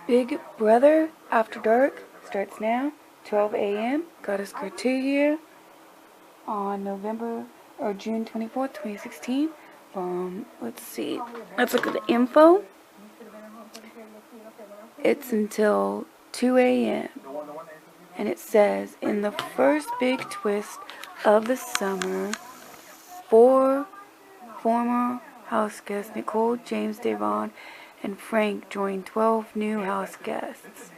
Big Brother After Dark starts now, 12 a.m. Goddess Cartoon here on June 24th, 2016. Let's see. Let's look at the info. It's until 2 a.m. And it says, in the first big twist of the summer, 4 former house guests, Nicole, James, Devon, and Frank, joined 12 new house guests.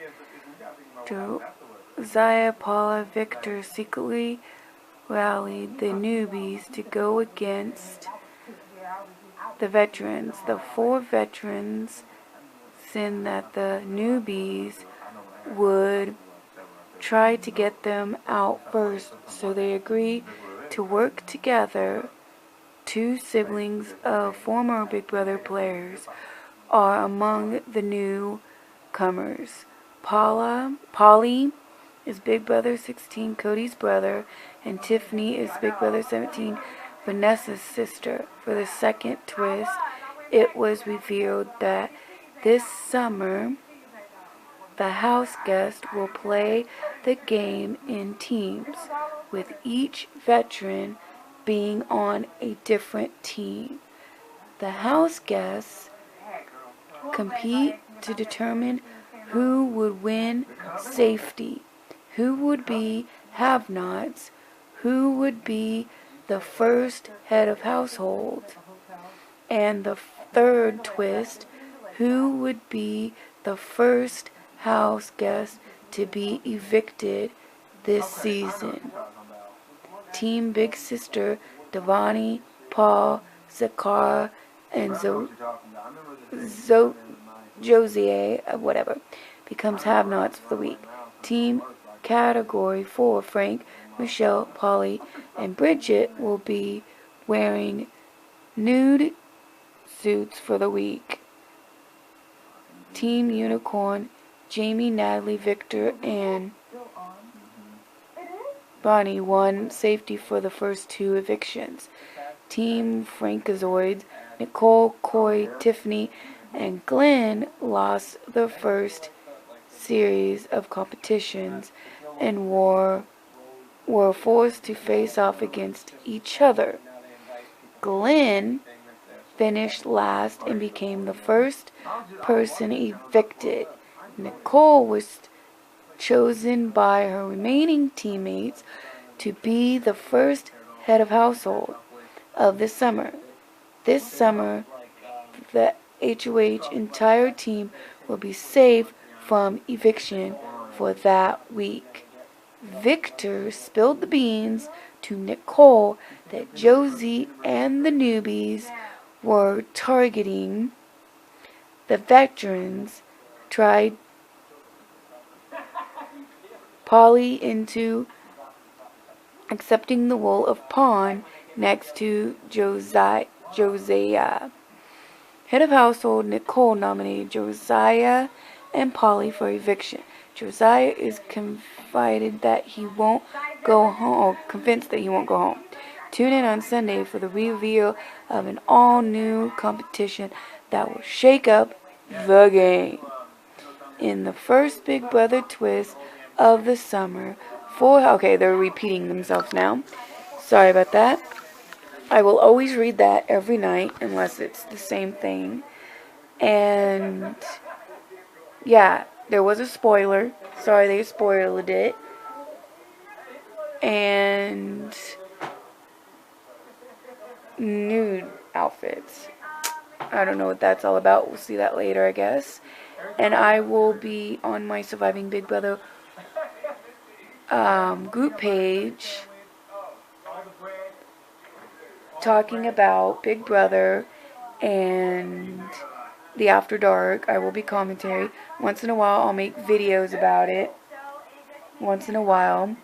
Josiah, Paula, Victor secretly rallied the newbies to go against the veterans. The 4 veterans said that the newbies would try to get them out first, so they agreed to work together. 2 siblings of former Big Brother players are among the newcomers. Polly is Big Brother 16, Cody's brother, and Tiffany is Big Brother 17, Vanessa's sister. For the second twist, it was revealed that this summer, the house guests will play the game in teams, with each veteran being on a different team. The house guests compete to determine who would win safety, who would be have-nots, who would be the first head of household, and the third twist, who would be the first house guest to be evicted this season. Team Big Sister, Devani, Paul, Zakara, and Josie, whatever, becomes have-nots for the week. Team Category 4, Frank, Michelle, Polly, and Bridget will be wearing nude suits for the week. Team Unicorn, Jamie, Natalie, Victor, and Bonnie won safety for the first 2 evictions. Team Frankazoids, Nicole, Corey, Tiffany, and Glenn lost the first series of competitions and were forced to face off against each other. Glenn finished last and became the first person evicted. Nicole was chosen by her remaining teammates to be the first head of household of the summer. This summer, the HOH entire team will be safe from eviction for that week. Victor spilled the beans to Nicole that Josie and the newbies were targeting the veterans, tried Polly into accepting the role of pawn next to Josiah. Head of household, Nicole nominated Josiah and Polly for eviction. Josiah is convinced that he won't go home. Tune in on Sunday for the reveal of an all-new competition that will shake up the game. In the first Big Brother twist of the summer, they're repeating themselves now. Sorry about that. I will always read that every night unless it's the same thing. And yeah, there was a spoiler. Sorry, they spoiled it. And nude outfits. I don't know what that's all about. We'll see that later, I guess. And I will be on my Surviving Big Brother group page talking about Big Brother and the After Dark. I will be commentary. Once in a while, I'll make videos about it. Once in a while.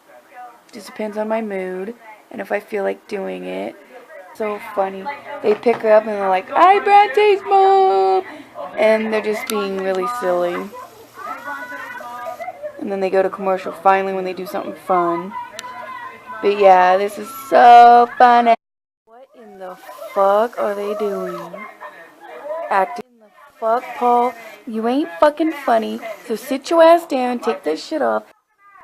Just depends on my mood and if I feel like doing it. So funny. They pick her up and they're like, "Hi, Bronte's mom!" And they're just being really silly. And then they go to commercial finally when they do something fun. But yeah, this is so funny. What in the fuck are they doing? Acting the fuck, Paul You ain't fucking funny. So sit your ass down, take that shit off.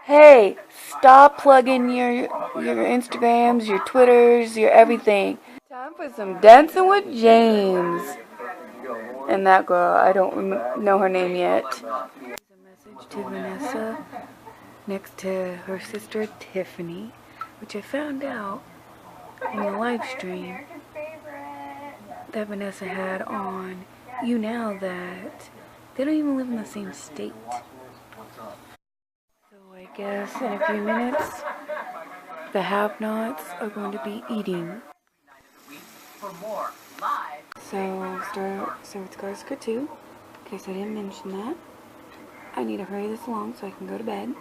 Hey, stop plugging your Instagrams, your Twitters, your everything. Time for some dancing with James. And that girl, I don't know her name yet. There's a message to Vanessa next to her sister Tiffany, which I found out in the live stream that Vanessa had on You Now that they don't even live in the same state. So I guess in a few minutes, the have-nots are going to be eating. So it's Garska too, in case I didn't mention that. I need to hurry this along so I can go to bed.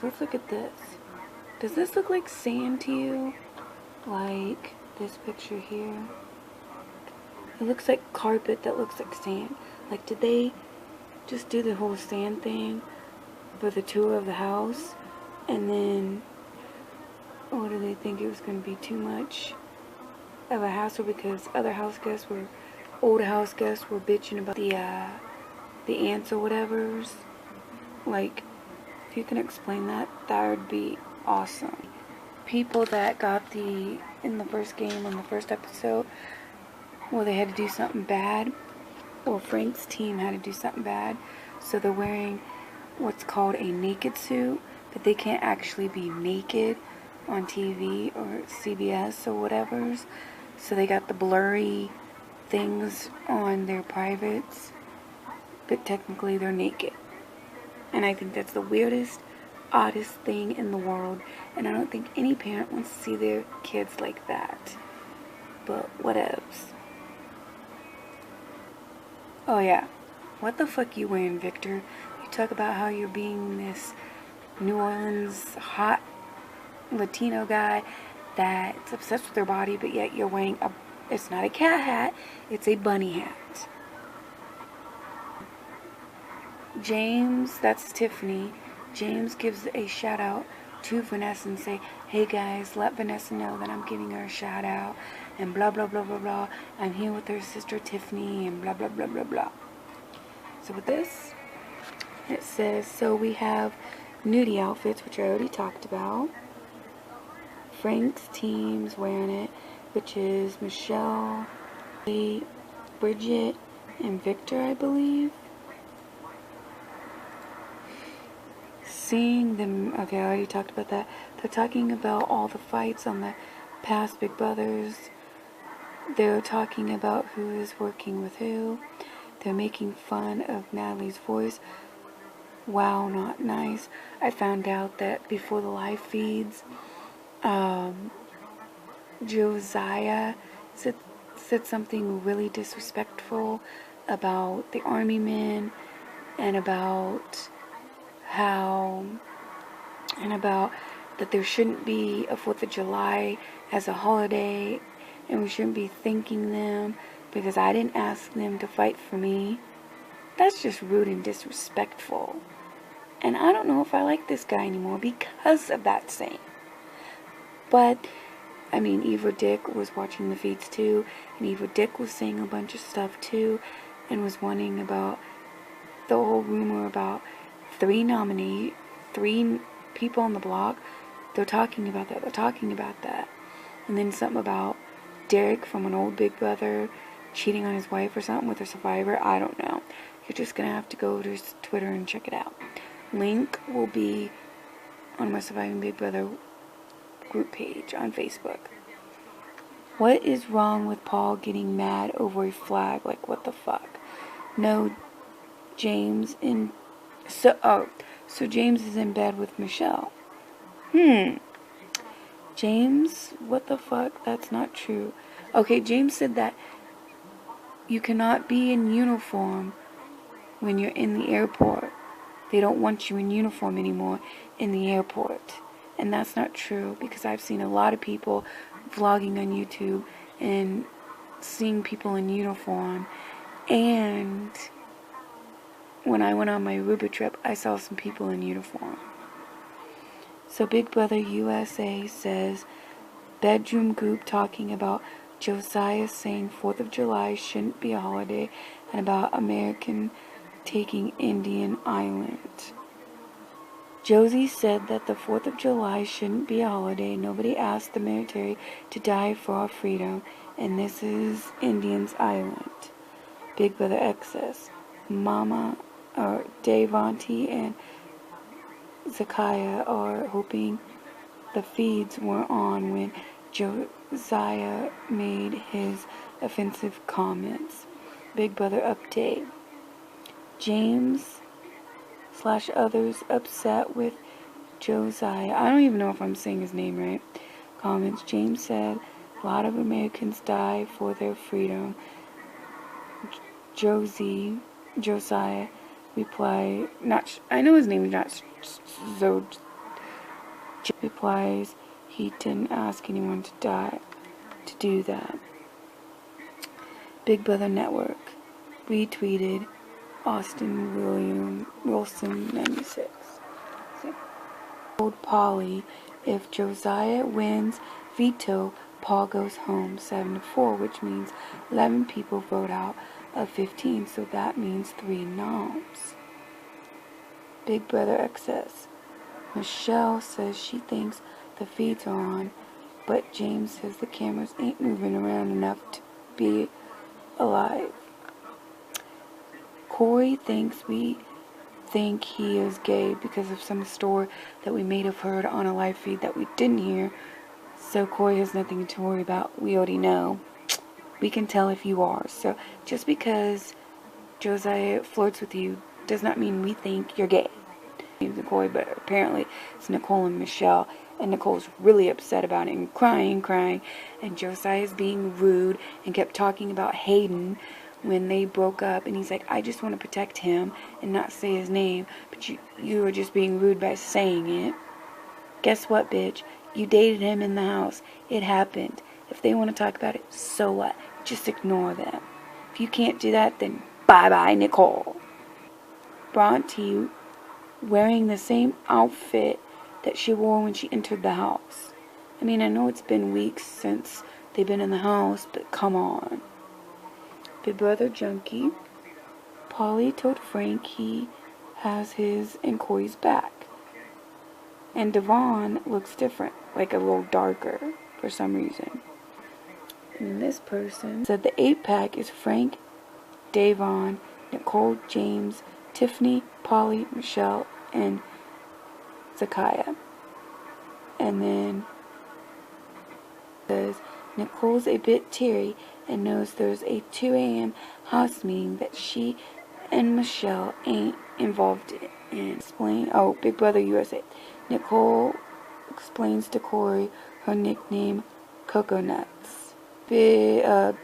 Let's look at this. Does this look like sand to you? Like this picture here? It looks like carpet that looks like sand. Like, did they just do the whole sand thing for the tour of the house? And then, or do they think it was going to be too much of a hassle because old house guests were bitching about the ants or whatever's? Like, if you can explain that, that would be awesome. People that got in the first game, on the first episode, well, they had to do something bad. Well, Frank's team had to do something bad, so they're wearing what's called a naked suit, but they can't actually be naked on TV or CBS or whatever's, so they got the blurry things on their privates, but technically they're naked. And I think that's the weirdest, oddest thing in the world, and I don't think any parent wants to see their kids like that, but whatevs. Oh yeah, what the fuck you wearing, Victor? You talk about how you're being this New Orleans hot Latino guy that's obsessed with their body, but yet you're wearing it's not a cat hat, it's a bunny hat. James, that's Tiffany. James gives a shout out to Vanessa and say, hey guys, let Vanessa know that I'm giving her a shout out and blah blah blah blah blah. I'm here with her sister Tiffany and blah blah blah blah blah. So with this, it says, so we have nudie outfits, which I already talked about. Frank's team's wearing it, which is Michelle, Bridget, and Victor, I believe. Seeing them, okay, I already talked about that. They're talking about all the fights on the past Big Brothers. They're talking about who is working with who. They're making fun of Natalie's voice. Wow, not nice. I found out that before the live feeds, Josiah said something really disrespectful about the army men and about that there shouldn't be a 4th of July as a holiday and we shouldn't be thanking them because I didn't ask them to fight for me. That's just rude and disrespectful. And I don't know if I like this guy anymore because of that saying. But, I mean, Eva Dick was watching the feeds too, and Eva Dick was saying a bunch of stuff too, and was wanting about the whole rumor about 3 people on the block. They're talking about that. And then something about Derek from an old Big Brother cheating on his wife or something with a survivor. I don't know. You're just gonna have to go to his Twitter and check it out. Link will be on my Surviving Big Brother group page on Facebook. What is wrong with Paul getting mad over a flag? Like, what the fuck? No, James in... So James is in bed with Michelle. James, what the fuck? That's not true. Okay, James said that you cannot be in uniform when you're in the airport. They don't want you in uniform anymore in the airport. And that's not true, because I've seen a lot of people vlogging on YouTube and seeing people in uniform. And when I went on my Aruba trip, I saw some people in uniform. So Big Brother USA says, bedroom group talking about Josiah saying 4th of July shouldn't be a holiday, and about American taking Indian Island. Josie said that the 4th of July shouldn't be a holiday. Nobody asked the military to die for our freedom, and this is Indian's Island. Big Brother Excess. Mama, or Devontae and Zakaya are hoping the feeds were on when Josiah made his offensive comments. Big Brother update. James / others upset with Josiah. I don't even know if I'm saying his name right. Comments. James said a lot of Americans die for their freedom. Josiah replied, I know his name is not Zod. Replies, he didn't ask anyone to die to do that. Big Brother Network retweeted Austin Wilson 96. Told Polly, if Josiah wins veto, Paul goes home 7-4, which means 11 people vote out of 15, so that means 3 noms. Big Brother Excess. Michelle says she thinks the feeds are on, but James says the cameras ain't moving around enough to be alive. Corey thinks we think he is gay because of some story that we may have heard on a live feed that we didn't hear, so Corey has nothing to worry about. We already know. We can tell if you are. So just because Josiah flirts with you does not mean we think you're gay. James and Corey, but apparently it's Nicole and Michelle, and Nicole's really upset about it and crying, and Josiah's being rude and kept talking about Hayden when they broke up, and he's like, I just want to protect him and not say his name, but you were just being rude by saying it. Guess what, bitch? You dated him in the house. It happened. If they want to talk about it, so what? Just ignore them. If you can't do that, then bye-bye, Nicole. Bronte wearing the same outfit that she wore when she entered the house. I mean, I know it's been weeks since they've been in the house, but come on. Big Brother Junkie. Polly told Frank he has his and Corey's back. And Devon looks different, like a little darker for some reason. And this person said the 8-pack is Frank, Devon, Nicole, James, Tiffany, Polly, Michelle, and Zakaya. And then says Nicole's a bit teary and knows there's a 2 a.m. house meeting that she and Michelle ain't involved in. Big Brother USA. Nicole explains to Corey her nickname, Cocoa Nuts. BB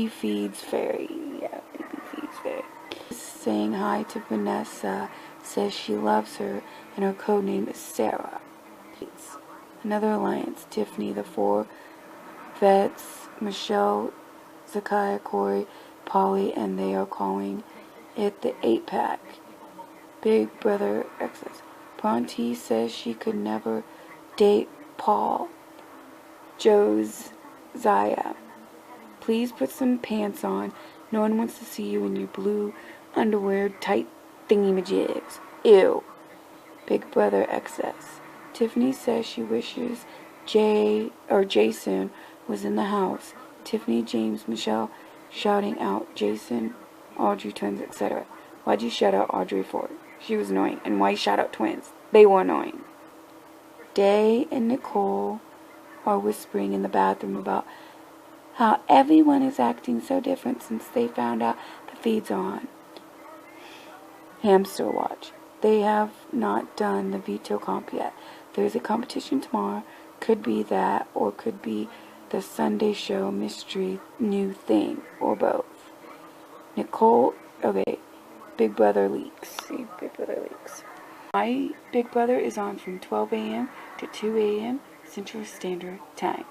Feeds Fairy. Yeah, BB Feeds Fairy. Saying hi to Vanessa, says she loves her, and her code name is Sarah. Another alliance, Tiffany, the 4 vets, Michelle, Zakaya, Corey, Polly, and they are calling it the 8-pack. Big Brother Excess. Bronte says she could never date Paul. Josiah. Please put some pants on. No one wants to see you in your blue underwear tight thingy-majigs. Ew. Big Brother Excess. Tiffany says she wishes Jason was in the house. Tiffany, James, Michelle shouting out Jason, Audrey twins, etc. Why'd you shout out Audrey for? She was annoying. And why you shout out twins? They were annoying. Day and Nicole are whispering in the bathroom about how everyone is acting so different since they found out the feeds are on. Hamster Watch. They have not done the veto comp yet. There's a competition tomorrow. Could be that, or could be the Sunday show mystery new thing, or both. Nicole, okay, Big Brother leaks. See, Big Brother leaks. My Big Brother is on from 12 a.m. to 2 a.m. Central Standard Time.